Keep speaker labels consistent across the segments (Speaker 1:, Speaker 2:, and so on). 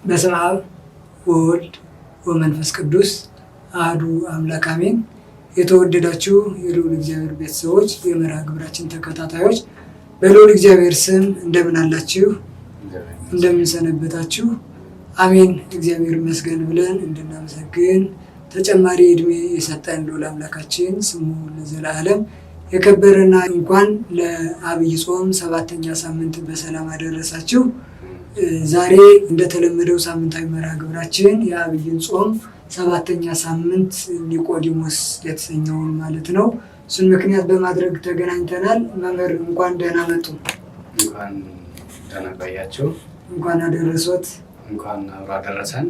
Speaker 1: በስመ አብ ወወልድ ወመንፈስ ቅዱስ አሐዱ አምላክ አሜን። የተወደዳችሁ የልዑል እግዚአብሔር ቤተሰቦች፣ የመርሃ ግብራችን ተከታታዮች በልዑል እግዚአብሔር ስም እንደምን አላችሁ? እንደምን ሰነበታችሁ? አሜን። እግዚአብሔር ይመስገን ብለን እንድናመሰግን ተጨማሪ እድሜ የሰጠን ልዑል አምላካችን ስሙ ለዘላለም የከበረና እንኳን ለዐቢይ ጾም 7ኛ ሳምንት በሰላም አደረሳችሁ። ዛሬ እንደተለመደው ሳምንታዊ መርሃ ግብራችን የዐቢይን ጾም 7ኛ ሳምንት ኒቆዲሞስ የተሰኘውን ማለት ነው እሱን ምክንያት በማድረግ ተገናኝተናል። መምህር እንኳን ደህና መጡ።
Speaker 2: እንኳን ደህና ቆያችሁ።
Speaker 1: እንኳን አደረሶት።
Speaker 2: እንኳን አብሮ አደረሰን።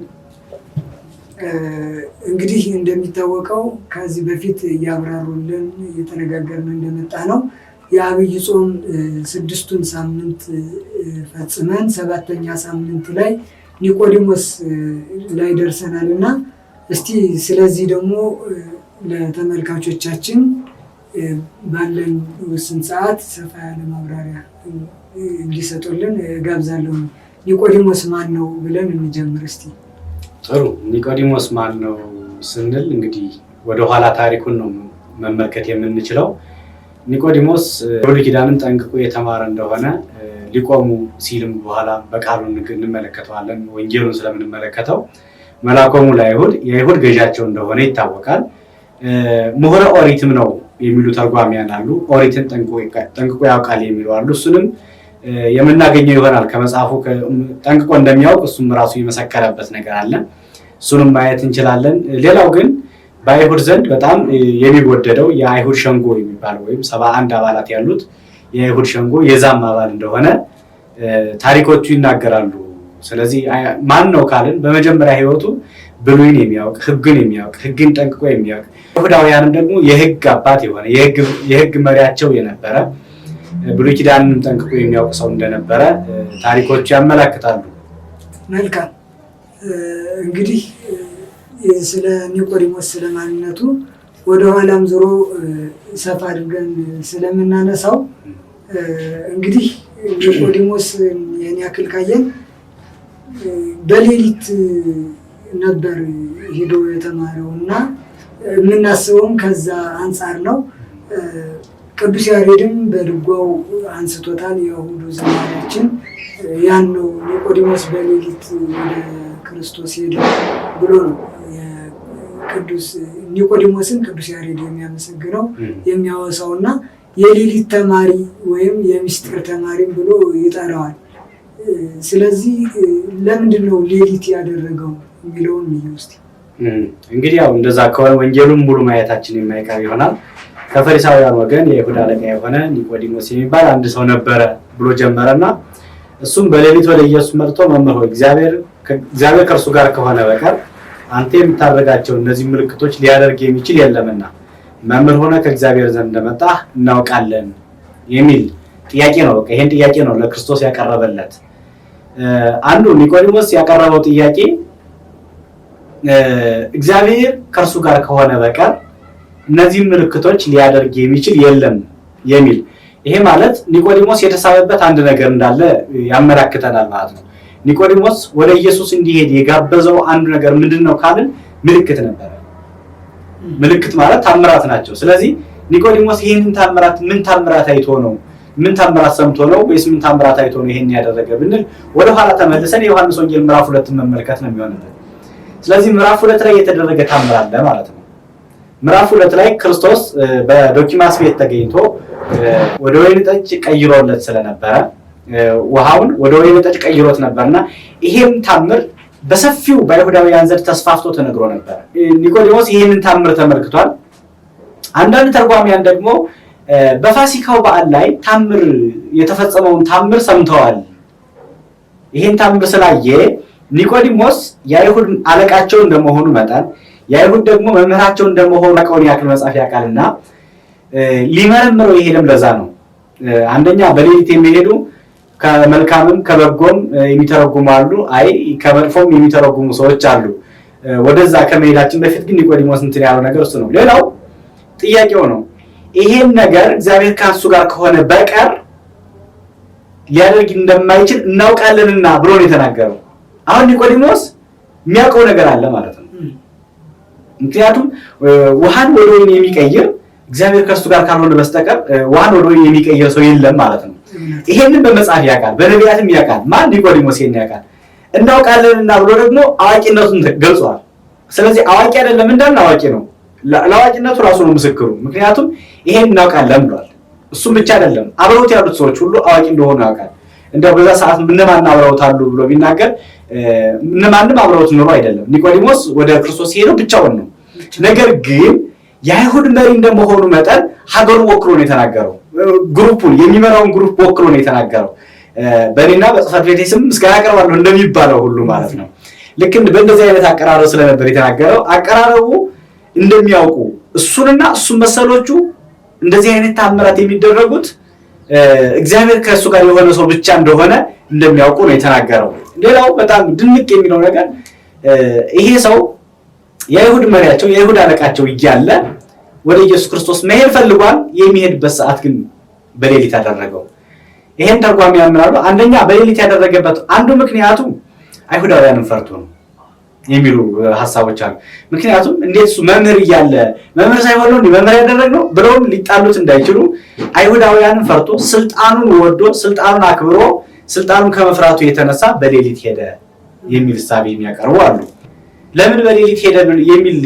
Speaker 1: እንግዲህ እንደሚታወቀው ከዚህ በፊት እያብራሩልን እየተነጋገርን እንደመጣ ነው የዐቢይ ጾም 6ቱን ሳምንት ፈጽመን 7ኛ ሳምንት ላይ ኒቆዲሞስ ላይ ደርሰናል እና እስቲ ስለዚህ ደግሞ ለተመልካቾቻችን ባለን ውስን ሰዓት ሰፋ ያለ ማብራሪያ እንዲሰጡልን ጋብዛለሁ። ኒቆዲሞስ ማን ነው ብለን እንጀምር እስቲ።
Speaker 2: ጥሩ። ኒቆዲሞስ ማን ነው ስንል እንግዲህ ወደኋላ ታሪኩን ነው መመልከት የምንችለው። ኒቆዲሞስ ብሉይ ኪዳንን ጠንቅቆ የተማረ እንደሆነ ሊቆሙ ሲልም በኋላ በቃሉ እንመለከተዋለን። ወንጌሉን ስለምንመለከተው መላኮሙ ለአይሁድ የአይሁድ ገዣቸው እንደሆነ ይታወቃል። ምሁረ ኦሪትም ነው የሚሉ ተርጓሚያን አሉ። ኦሪትን ጠንቅቆ ያውቃል የሚሉ አሉ። እሱንም የምናገኘው ይሆናል ከመጽሐፉ ጠንቅቆ እንደሚያውቅ እሱም ራሱ የመሰከረበት ነገር አለ። እሱንም ማየት እንችላለን። ሌላው ግን በአይሁድ ዘንድ በጣም የሚወደደው የአይሁድ ሸንጎ የሚባለው ወይም 71 አባላት ያሉት የአይሁድ ሸንጎ የዛም አባል እንደሆነ ታሪኮቹ ይናገራሉ። ስለዚህ ማን ነው ካልን በመጀመሪያ ሕይወቱ ብሉይን የሚያውቅ ሕግን ጠንቅቆ የሚያውቅ አይሁዳውያንም ደግሞ የሕግ አባት የሆነ የሕግ መሪያቸው የነበረ ብሉይ ኪዳንን ጠንቅቆ የሚያውቅ ሰው እንደነበረ ታሪኮቹ ያመለክታሉ።
Speaker 1: መልካም። እንግዲህ ስለ ኒቆዲሞስ ስለማንነቱ ወደኋላም ዞሮ ሰፋ አድርገን ስለምናነሳው እንግዲህ ኒቆዲሞስ የኔ ያክል ካየን በሌሊት ነበር ሄዶ የተማረው እና የምናስበውም ከዛ አንጻር ነው። ቅዱስ ያሬድም በድጓው አንስቶታል። የእሑዱ ዝማሬያችን ያን ነው። ኒቆዲሞስ በሌሊት ወደ ክርስቶስ ሄደ ብሎ ነው ኒቆዲሞስን ቅዱስ ያሬድ የሚያመሰግነው የሚያወሳው እና የሌሊት ተማሪ ወይም የምስጢር ተማሪም ብሎ ይጠራዋል። ስለዚህ ለምንድን ነው ሌሊት ያደረገው የሚለውን ውስጥ
Speaker 2: እንግዲህ ያው እንደዛ ከሆነ ወንጌሉን ሙሉ ማየታችን የማይቀር ይሆናል። ከፈሪሳውያን ወገን የይሁዳ አለቃ የሆነ ኒቆዲሞስ የሚባል አንድ ሰው ነበረ ብሎ ጀመረና እሱም በሌሊት ወደ ኢየሱስ መጥቶ መምህር ሆይ እግዚአብሔር ከእርሱ ጋር ከሆነ በቀር አንተ የምታደርጋቸው እነዚህ ምልክቶች ሊያደርግ የሚችል የለምና መምህር ሆነ ከእግዚአብሔር ዘንድ እንደመጣህ እናውቃለን የሚል ጥያቄ ነው። ይሄን ጥያቄ ነው ለክርስቶስ ያቀረበለት። አንዱ ኒቆዲሞስ ያቀረበው ጥያቄ እግዚአብሔር ከእርሱ ጋር ከሆነ በቀር እነዚህ ምልክቶች ሊያደርግ የሚችል የለም የሚል። ይሄ ማለት ኒቆዲሞስ የተሳበበት አንድ ነገር እንዳለ ያመላክተናል ማለት ነው። ኒቆዲሞስ ወደ ኢየሱስ እንዲሄድ የጋበዘው አንዱ ነገር ምንድነው ካልን ምልክት ነበር። ምልክት ማለት ታምራት ናቸው። ስለዚህ ኒቆዲሞስ ይሄንን ታምራት ምን ታምራት አይቶ ነው? ምን ታምራት ሰምቶ ነው? ወይስ ምን ታምራት አይቶ ነው ይሄን ያደረገ ብንል ወደ ኋላ ተመልሰን የዮሐንስ ወንጌል ምዕራፍ 2 መመልከት ነው የሚሆነው። ስለዚህ ምዕራፍ 2 ላይ የተደረገ ታምር አለ ማለት ነው። ምዕራፍ 2 ላይ ክርስቶስ በዶኪማስ ቤት ተገኝቶ ወደ ወይን ጠጅ ቀይሮለት ስለነበረ ውሃውን ወደ ወይን ጠጅ ቀይሮት ነበርና ይሄም ታምር በሰፊው በአይሁዳውያን ዘንድ ተስፋፍቶ ተነግሮ ነበር። ኒቆዲሞስ ይሄንን ታምር ተመልክቷል። አንዳንድ ተርጓሚያን ደግሞ በፋሲካው በዓል ላይ ታምር የተፈጸመውን ታምር ሰምተዋል። ይሄን ታምር ስላየ ኒቆዲሞስ የአይሁድ አለቃቸው እንደመሆኑ መጠን የአይሁድ ደግሞ መምህራቸው እንደመሆኑ አቀውን ያክል መጻፍ ያውቃልና ሊመረምረው ይሄድም ለዛ ነው። አንደኛ በሌሊት የሚሄዱ ከመልካምም ከበጎም የሚተረጉሙ አሉ። አይ ከመጥፎም የሚተረጉሙ ሰዎች አሉ። ወደዛ ከመሄዳችን በፊት ግን ኒቆዲሞስ እንትን ያለው ነገር እሱ ነው። ሌላው ጥያቄው ነው ይሄን ነገር እግዚአብሔር ከእሱ ጋር ከሆነ በቀር ሊያደርግ እንደማይችል እናውቃለንና ብሎ ነው የተናገረው። አሁን ኒቆዲሞስ የሚያውቀው ነገር አለ ማለት ነው። ምክንያቱም ውሃን ወደ ወይን የሚቀይር እግዚአብሔር ከእርሱ ጋር ካልሆነ በስተቀር ውሃን ወደ ወይን የሚቀይር ሰው የለም ማለት ነው። ይሄንን በመጽሐፍ ያውቃል፣ በነቢያትም ያውቃል። ማን? ኒቆዲሞስ ይሄን ያውቃል። እናውቃለንና ብሎ ደግሞ አዋቂነቱን ገልጿል። ስለዚህ አዋቂ አይደለም እንዳልን አዋቂ ነው። ለአዋቂነቱ ራሱ ነው ምስክሩ። ምክንያቱም ይሄን እናውቃለን ብሏል። እሱም ብቻ አይደለም አብረውት ያሉት ሰዎች ሁሉ አዋቂ እንደሆኑ ያውቃል። እንደው በዛ ሰዓት እነማን አብረውት አሉ ብሎ ቢናገር እነማንም አብረውት ኑሮ አይደለም። ኒቆዲሞስ ወደ ክርስቶስ ሄደው ብቻውን ነው። ነገር ግን የአይሁድ መሪ እንደመሆኑ መጠን ሀገሩን ወክሎ ነው የተናገረው። ግሩፑን የሚመራውን ግሩፕ ወክሎ ነው የተናገረው። በእኔና በጽሕፈት ቤቴ ስም ምስጋና አቀርባለሁ እንደሚባለው ሁሉ ማለት ነው። ልክ በእንደዚህ አይነት አቀራረብ ስለነበር የተናገረው። አቀራረቡ እንደሚያውቁ እሱንና እሱን መሰሎቹ እንደዚህ አይነት ተአምራት የሚደረጉት እግዚአብሔር ከእሱ ጋር የሆነ ሰው ብቻ እንደሆነ እንደሚያውቁ ነው የተናገረው። ሌላው በጣም ድንቅ የሚለው ነገር ይሄ ሰው የአይሁድ መሪያቸው የአይሁድ አለቃቸው እያለ ወደ ኢየሱስ ክርስቶስ መሄድ ፈልጓል። የሚሄድበት ሰዓት ግን በሌሊት አደረገው። ይሄን ተርጓሚ ያምናሉ። አንደኛ በሌሊት ያደረገበት አንዱ ምክንያቱ አይሁዳውያንን ፈርቶ ነው የሚሉ ሐሳቦች አሉ። ምክንያቱም እንዴት እሱ መምህር እያለ መምህር ሳይሆን ነው መምህር ያደረግነው ብለውም ሊጣሉት እንዳይችሉ አይሁዳውያንን ፈርቶ ስልጣኑን ወዶ ስልጣኑን አክብሮ ስልጣኑን ከመፍራቱ የተነሳ በሌሊት ሄደ የሚል ሐሳብ የሚያቀርቡ አሉ። ለምን በሌሊት ሄደ የሚል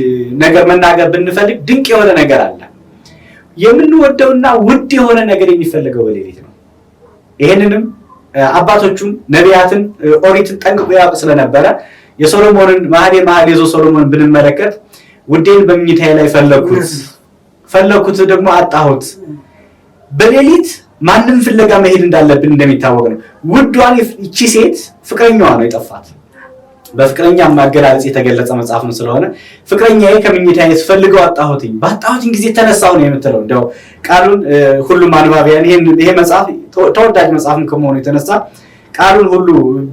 Speaker 2: ነገር መናገር ብንፈልግ ድንቅ የሆነ ነገር አለ። የምንወደውና ውድ የሆነ ነገር የሚፈልገው በሌሊት ነው። ይሄንንም አባቶቹም ነቢያትን ኦሪትን ጠንቅቆ ያውቅ ስለነበረ የሶሎሞንን መኃልየ ዘሰሎሞንን ብንመለከት ውዴን በመኝታዬ ላይ ፈለኩት ደግሞ አጣሁት። በሌሊት ማንም ፍለጋ መሄድ እንዳለብን እንደሚታወቅ ነው። ውዷን እቺ ሴት ፍቅረኛዋ ነው የጠፋት። በፍቅረኛ ማገላለጽ የተገለጸ መጽሐፍም ስለሆነ ፍቅረኛዬ ከመኝታዬ ስፈልገው አጣሁትኝ፣ ባጣሁትኝ ጊዜ ተነሳሁ ነው የምትለው። እንደው ቃሉን ሁሉም አንባቢያን ይሄ መጽሐፍ ተወዳጅ መጽሐፍም ከመሆኑ የተነሳ ቃሉን ሁሉ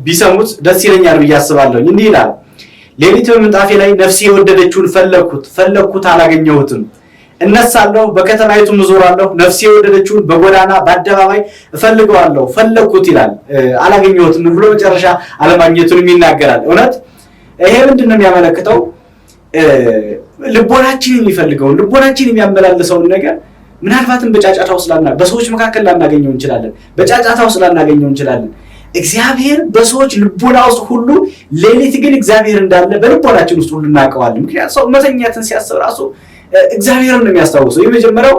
Speaker 2: ቢሰሙት ደስ ይለኛል ብዬ አስባለሁ። እንዲህ ይላል፣ ሌሊት በምንጣፌ ላይ ነፍሴ የወደደችውን ፈለኩት አላገኘሁትም። እነሳለሁ በከተማይቱም እዞራለሁ፣ ነፍሴ የወደደችውን በጎዳና በአደባባይ እፈልገዋለሁ፣ ፈለኩት ይላል፣ አላገኘሁትም ብሎ መጨረሻ አለማግኘቱንም ይናገራል። እውነት ይሄ ምንድን ነው የሚያመለክተው? ልቦናችን የሚፈልገውን ልቦናችን የሚያመላልሰውን ነገር ምናልባትም በጫጫታው በሰዎች መካከል ላናገኘው እንችላለን፣ በጫጫታው ላናገኘው እንችላለን። እግዚአብሔር በሰዎች ልቦና ውስጥ ሁሉ ሌሊት ግን እግዚአብሔር እንዳለ በልቦናችን ውስጥ ሁሉ እናውቀዋለን። ምክንያቱም ሰው መተኛትን ሲያስብ ራሱ እግዚአብሔርን ነው የሚያስታውሰው። የመጀመሪያው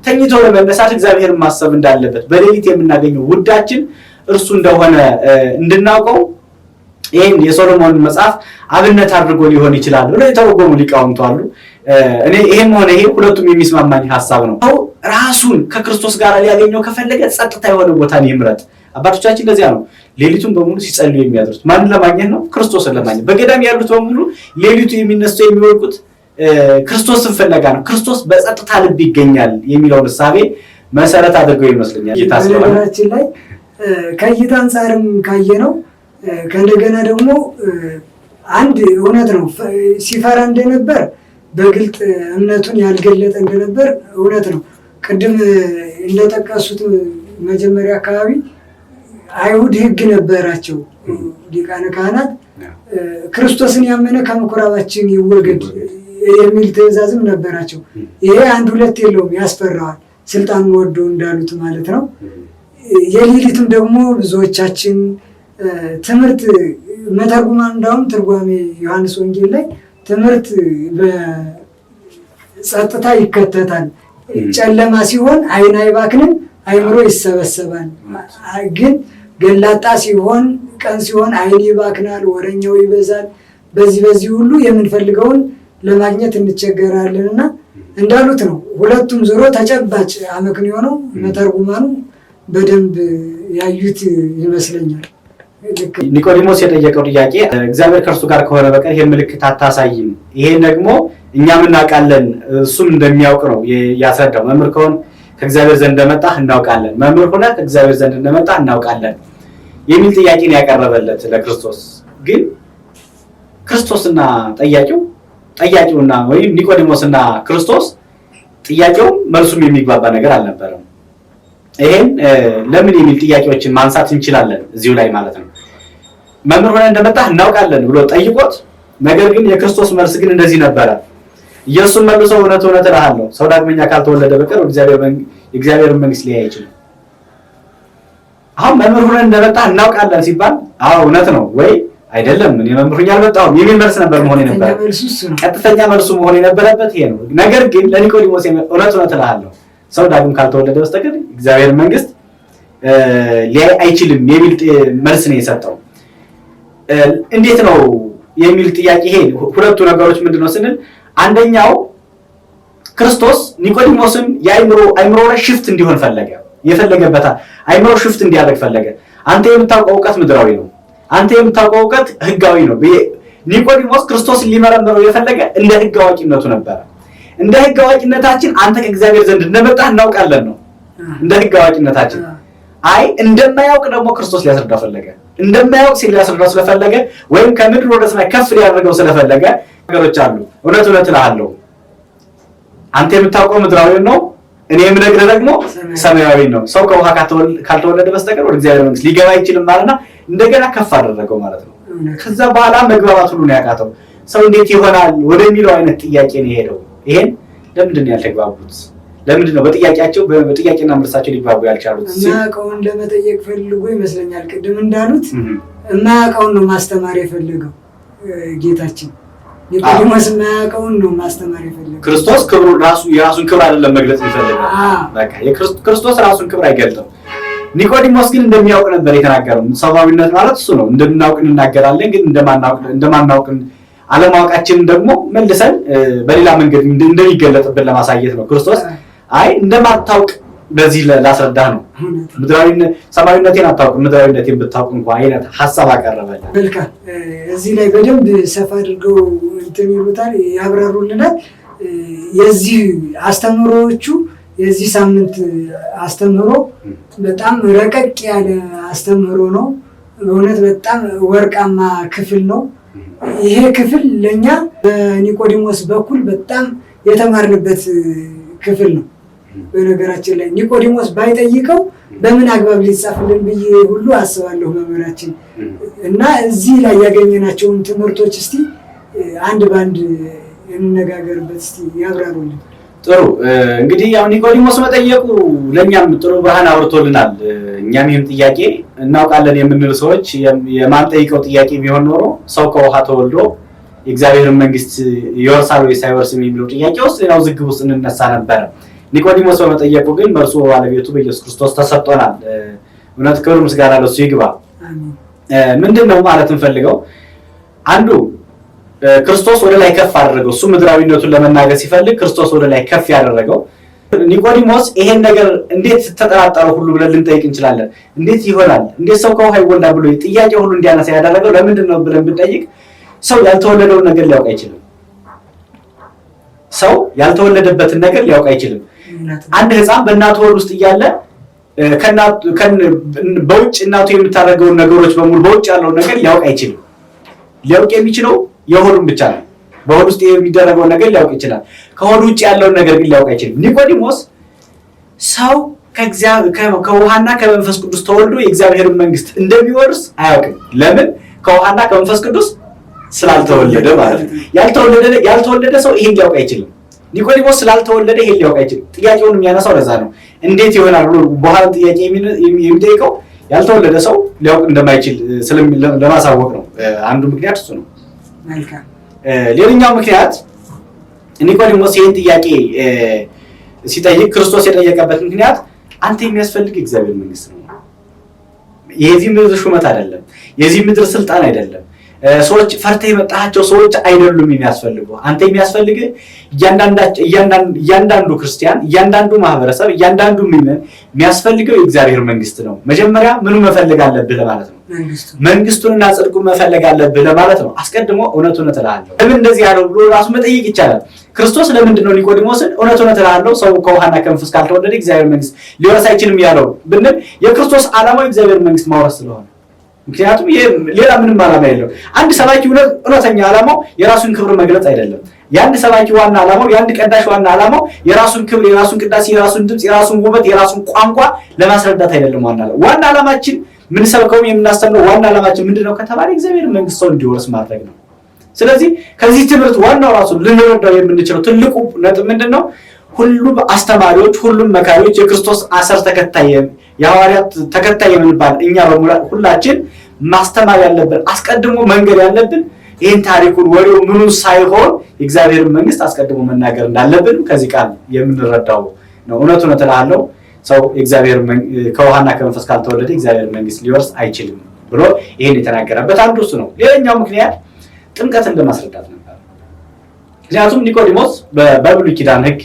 Speaker 2: ተኝቶ ለመነሳት እግዚአብሔርን ማሰብ እንዳለበት በሌሊት የምናገኘው ውዳችን እርሱ እንደሆነ እንድናውቀው ይህን የሶሎሞን መጽሐፍ አብነት አድርጎ ሊሆን ይችላል ብለው የተረጎሙ ሊቃውንቱ አሉ። እኔ ይሄም ሆነ ይሄ ሁለቱም የሚስማማኝ ሐሳብ ነው። ራሱን ከክርስቶስ ጋር ሊያገኘው ከፈለገ ጸጥታ የሆነ ቦታን ይምረጥ። አባቶቻችን ለዚያ ነው ሌሊቱን በሙሉ ሲጸልዩ የሚያድሩት። ማንን ለማግኘት ነው? ክርስቶስን ለማግኘት። በገዳም ያሉት በሙሉ ሌሊቱ የሚነሱ የሚወርቁት ክርስቶስን ፍለጋ ነው። ክርስቶስ በጸጥታ ልብ ይገኛል የሚለውን እሳቤ መሰረት አድርገው ይመስለኛል።
Speaker 1: በነገራችን ላይ ከእይታ አንጻርም ካየነው ከእንደገና ደግሞ አንድ እውነት ነው። ሲፈራ እንደነበር በግልጥ እምነቱን ያልገለጠ እንደነበር እውነት ነው። ቅድም እንደጠቀሱት መጀመሪያ አካባቢ አይሁድ ሕግ ነበራቸው። ሊቃነ ካህናት ክርስቶስን ያመነ ከምኩራባችን ይወገድ የሚል ትእዛዝም ነበራቸው። ይሄ አንድ ሁለት የለውም፣ ያስፈራዋል። ስልጣን ወዶ እንዳሉት ማለት ነው። የሌሊትም ደግሞ ብዙዎቻችን ትምህርት መተርጉማን እንዳውም ትርጓሜ ዮሐንስ ወንጌል ላይ ትምህርት በጸጥታ ይከተታል፣ ጨለማ ሲሆን ዓይን አይባክንም፣ አይምሮ ይሰበሰባል። ግን ገላጣ ሲሆን ቀን ሲሆን ዓይን ይባክናል፣ ወረኛው ይበዛል። በዚህ ሁሉ የምንፈልገውን ለማግኘት እንቸገራለን እና እንዳሉት ነው። ሁለቱም ዞሮ ተጨባጭ አመክንዮ ነው። መተርጉማኑ በደንብ ያዩት ይመስለኛል።
Speaker 2: ኒቆዲሞስ የጠየቀው ጥያቄ እግዚአብሔር ከእርሱ ጋር ከሆነ በቀር ይሄን ምልክት አታሳይም፣ ይሄን ደግሞ እኛም እናውቃለን እሱም እንደሚያውቅ ነው ያስረዳው። መምህር ከሆን ከእግዚአብሔር ዘንድ እንደመጣህ እናውቃለን፣ መምህር ሆነ ከእግዚአብሔር ዘንድ እንደመጣህ እናውቃለን የሚል ጥያቄን ያቀረበለት ለክርስቶስ። ግን ክርስቶስና ጠያቂውና ወይም ኒቆዲሞስና ክርስቶስ ጥያቄውም መልሱም የሚግባባ ነገር አልነበረም። ይሄን ለምን የሚል ጥያቄዎችን ማንሳት እንችላለን እዚሁ ላይ ማለት ነው። መምህር ሆነ እንደመጣህ እናውቃለን ብሎ ጠይቆት፣ ነገር ግን የክርስቶስ መልስ ግን እንደዚህ ነበረ። ኢየሱስ መልሶ እውነት እውነት እልሃለሁ ሰው ዳግመኛ ካልተወለደ በቀር የእግዚአብሔር መንግስት ሊያይ አይችልም። አሁን መምህር ሆነ እንደመጣህ እናውቃለን ሲባል አዎ እውነት ነው ወይ አይደለም እኔ መምህር ሆኜ አልመጣሁም የሚል መልስ ነበር መሆን የነበረበት። ቀጥተኛ መልሱ መሆን የነበረበት ይሄ ነው። ነገር ግን ለኒቆዲሞስ እውነት እውነት እልሃለሁ ሰው ዳግም ካልተወለደ በስተቀር እግዚአብሔር መንግስት ሊያይ አይችልም የሚል መልስ ነው የሰጠው። እንዴት ነው የሚል ጥያቄ ይሄ ሁለቱ ነገሮች ምንድነው ስንል አንደኛው ክርስቶስ ኒቆዲሞስን አይምሮ ላይ ሽፍት እንዲሆን ፈለገ። የፈለገበት አይምሮ ሽፍት እንዲያደርግ ፈለገ። አንተ የምታውቀው ዕውቀት ምድራዊ ነው፣ አንተ የምታውቀው ዕውቀት ህጋዊ ነው። ኒቆዲሞስ ክርስቶስን ሊመረምረው የፈለገ እንደ ህግ አዋቂነቱ ነበር። እንደ ህግ አዋቂነታችን አንተ ከእግዚአብሔር ዘንድ እንደመጣህ እናውቃለን ነው እንደ ህግ አዋቂነታችን። አይ እንደማያውቅ ደግሞ ክርስቶስ ሊያስረዳው ፈለገ። እንደማያውቅ ሊያስረዳው ስለፈለገ ወይም ከምድር ወደ ሰማይ ከፍ ሊያደርገው ስለፈለገ ነገሮች አሉ። እውነት እውነት እልሃለሁ አንተ የምታውቀው ምድራዊ ነው፣ እኔ የምነግርህ ደግሞ ሰማያዊ ነው። ሰው ከውሃ ካልተወለደ በስተቀር ወደ እግዚአብሔር መንግስት ሊገባ አይችልም ማለትና እንደገና ከፍ አደረገው ማለት ነው። ከዛ በኋላ መግባባት ሁሉ ነው ያቃተው። ሰው እንዴት ይሆናል ወደሚለው አይነት ጥያቄ ነው የሄደው። ይሄን ለምንድን ነው ያልተግባቡት? ለምንድን ነው በጥያቄና መልሳቸው ሊግባቡ ያልቻሉት?
Speaker 1: የማያውቀውን ለመጠየቅ ፈልጎ ይመስለኛል። ቅድም እንዳሉት የማያውቀውን ነው ማስተማር የፈለገው ጌታችን። ኒቆዲሞስ የማያውቀውን ነው ማስተማር የፈለገው። ክርስቶስ የራሱን ክብር አይደለም መግለጽ የሚፈልገው። በቃ ክርስቶስ ራሱን ክብር አይገልጥም። ኒቆዲሞስ ግን እንደሚያውቅ ነበር የተናገረው። ሰብአዊነት ማለት እሱ ነው። እንደምናውቅ እንናገራለን፣ ግን እንደማናውቅ አለማወቃችንን ደግሞ መልሰን በሌላ መንገድ እንደሚገለጥብን ለማሳየት ነው። ክርስቶስ አይ እንደማታውቅ በዚህ ላስረዳህ ነው። ምድራዊነት ሰማያዊነቴን አታውቅም፣ ምድራዊነቴን ብታውቅ እንኳን አይነት ሐሳብ አቀረበልን። መልካም። እዚህ ላይ በደንብ ሰፋ አድርገው እንትን ይሉታል፣ ያብራሩልናል። የዚህ አስተምህሮዎቹ የዚህ ሳምንት አስተምህሮ በጣም ረቀቅ ያለ አስተምህሮ ነው። በእውነት በጣም ወርቃማ ክፍል ነው። ይሄ ክፍል ለኛ በኒቆዲሞስ በኩል በጣም የተማርንበት ክፍል ነው። በነገራችን ላይ ኒቆዲሞስ ባይጠይቀው በምን አግባብ ሊጻፍልን ብዬ ሁሉ አስባለሁ መምህራችን። እና እዚህ ላይ ያገኘናቸውን ትምህርቶች እስቲ አንድ ባንድ እንነጋገርበት። እስቲ ያብራሩልን።
Speaker 2: ጥሩ። እንግዲህ ያው ኒቆዲሞስ መጠየቁ ለኛም ጥሩ ብርሃን አብርቶልናል። እኛም ይህን ጥያቄ እናውቃለን የምንል ሰዎች የማንጠይቀው ጥያቄ ቢሆን ኖሮ ሰው ከውሃ ተወልዶ የእግዚአብሔርን መንግስት ይወርሳል ወይስ አይወርስም የሚለው ጥያቄ ውስጥ ሌላው ዝግብ ውስጥ እንነሳ ነበረ። ኒቆዲሞስ በመጠየቁ ግን መልሱ ባለቤቱ በኢየሱስ ክርስቶስ ተሰጥቶናል። እውነት ክብር ምስጋና ለሱ ይግባ። ምንድነው ማለት እንፈልገው? አንዱ ክርስቶስ ወደ ላይ ከፍ አደረገው። እሱ ምድራዊነቱን ለመናገር ሲፈልግ ክርስቶስ ወደ ላይ ከፍ ያደረገው። ኒቆዲሞስ ይሄን ነገር እንዴት ተጠራጠረው ሁሉ ብለን ልንጠይቅ እንችላለን። እንዴት ይሆናል? እንዴት ሰው ከውሃ ይወልዳል ብሎ ጥያቄ ሁሉ እንዲያነሳ ያደረገው ለምንድን ነው ብለን ብንጠይቅ ሰው ያልተወለደውን ነገር ሊያውቅ አይችልም። ሰው ያልተወለደበትን ነገር ሊያውቅ አይችልም። አንድ ሕፃን በእናቱ ሆድ ውስጥ እያለ በውጭ እናቱ የምታደርገውን ነገሮች በሙሉ በውጭ ያለውን ነገር ሊያውቅ አይችልም። ሊያውቅ የሚችለው የሆዱን ብቻ ነው። በሆድ ውስጥ የሚደረገውን ነገር ሊያውቅ ይችላል። ከሆድ ውጭ ያለውን ነገር ግን ሊያውቅ አይችልም። ኒቆዲሞስ ሰው ከውሃና ከመንፈስ ቅዱስ ተወልዶ የእግዚአብሔርን መንግስት እንደሚወርስ አያውቅም። ለምን? ከውሃና ከመንፈስ ቅዱስ ስላልተወለደ ማለት ነው። ያልተወለደ ሰው ይሄን ሊያውቅ አይችልም። ኒቆዲሞስ ስላልተወለደ ይሄን ሊያውቅ አይችልም። ጥያቄውን የሚያነሳው ለዛ ነው። እንዴት ይሆናል ብሎ በኋላ ጥያቄ የሚጠይቀው ያልተወለደ ሰው ሊያውቅ እንደማይችል ለማሳወቅ ነው። አንዱ ምክንያት እሱ ነው። ሌላኛው ምክንያት ኒቆዲሞስ ይህን ጥያቄ ሲጠይቅ ክርስቶስ የጠየቀበት ምክንያት አንተ የሚያስፈልግ እግዚአብሔር መንግስት ነው። የዚህ ምድር ሹመት አይደለም፣ የዚህ ምድር ስልጣን አይደለም፣ ሰዎች ፈርተህ የመጣሃቸው ሰዎች አይደሉም የሚያስፈልጉ። አንተ የሚያስፈልግ እያንዳንዱ ክርስቲያን፣ እያንዳንዱ ማህበረሰብ፣ እያንዳንዱ ምዕመን የሚያስፈልገው የእግዚአብሔር መንግስት ነው። መጀመሪያ ምኑ መፈለግ አለብህ ለማለት ነው? መንግስቱንና ጽድቁን መፈለግ አለብህ ለማለት ነው። አስቀድሞ እውነቱን እልሃለሁ ለምን እንደዚህ ያለው ብሎ ራሱ መጠየቅ ይቻላል። ክርስቶስ ለምንድን ነው ኒቆዲሞስን እውነቱን እልሃለሁ ሰው ከውሃና ከመንፈስ ካልተወለደ እግዚአብሔር መንግስት ሊወርስ አይችልም ያለው ብንል የክርስቶስ ዓላማው እግዚአብሔር መንግስት ማውረስ ስለሆነ። ምክንያቱም ሌላ ምንም ዓላማ የለው። አንድ ሰባኪ እውነተኛ ዓላማው የራሱን ክብር መግለጽ አይደለም። የአንድ ሰባኪ ዋና ዓላማው፣ የአንድ ቀዳሽ ዋና ዓላማው የራሱን ክብር፣ የራሱን ቅዳሴ፣ የራሱን ድምፅ፣ የራሱን ውበት፣ የራሱን ቋንቋ ለማስረዳት አይደለም። ዋና ዓላማችን ምን ሰብከው የምናስተምረው ዋና ዓላማችን ምንድነው ከተባለ እግዚአብሔር መንግስት ሰው እንዲወርስ ማድረግ ነው። ስለዚህ ከዚህ ትምህርት ዋናው ራሱ ልንረዳው የምንችለው ትልቁ ነጥብ ምንድነው? ሁሉም አስተማሪዎች፣ ሁሉም መካሪዎች የክርስቶስ አሰር ተከታይ የሐዋርያት ተከታይ የምንባል እኛ ሁላችን ማስተማር ያለብን አስቀድሞ መንገድ ያለብን ይህን ታሪኩን ወሬው ምኑን ሳይሆን የእግዚአብሔርን መንግስት አስቀድሞ መናገር እንዳለብን ከዚህ ቃል የምንረዳው ነው። እውነቱን እልሃለሁ ሰው የእግዚአብሔር ከውሃና ከመንፈስ ካልተወለደ የእግዚአብሔር መንግስት ሊወርስ አይችልም ብሎ ይህን የተናገረበት አንዱ እሱ ነው። ሌላኛው ምክንያት ጥምቀትን ለማስረዳት ነበር። ምክንያቱም ኒቆዲሞስ በብሉይ ኪዳን ሕግ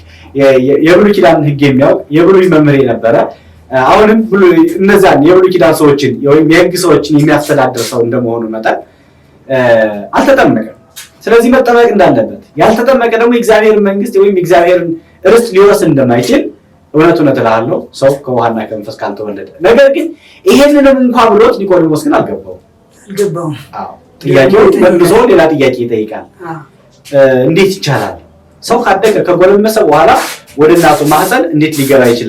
Speaker 2: የብሉይ ኪዳን ሕግ የሚያውቅ የብሉይ መምህር የነበረ አሁንም እነዛን የብሉይ ኪዳን ሰዎችን ወይም የሕግ ሰዎችን የሚያስተዳድር ሰው እንደመሆኑ መጠን አልተጠመቀም። ስለዚህ መጠመቅ እንዳለበት ያልተጠመቀ ደግሞ የእግዚአብሔር መንግስት ወይም የእግዚአብሔርን ርስት ሊወርስ እንደማይችል እውነቱን እልሃለሁ ሰው ከውሃና ከመንፈስ ካልተወለደ። ነገር ግን ይሄንንም እንኳን ብሎት ኒቆዲሞስ ግን አልገባውም። ጥያቄው መልሶ ሌላ ጥያቄ ይጠይቃል። እንዴት ይቻላል? ሰው ካደገ ከጎለመሰ በኋላ ወደ እናቱ ማህፀን እንዴት ሊገባ ይችላል?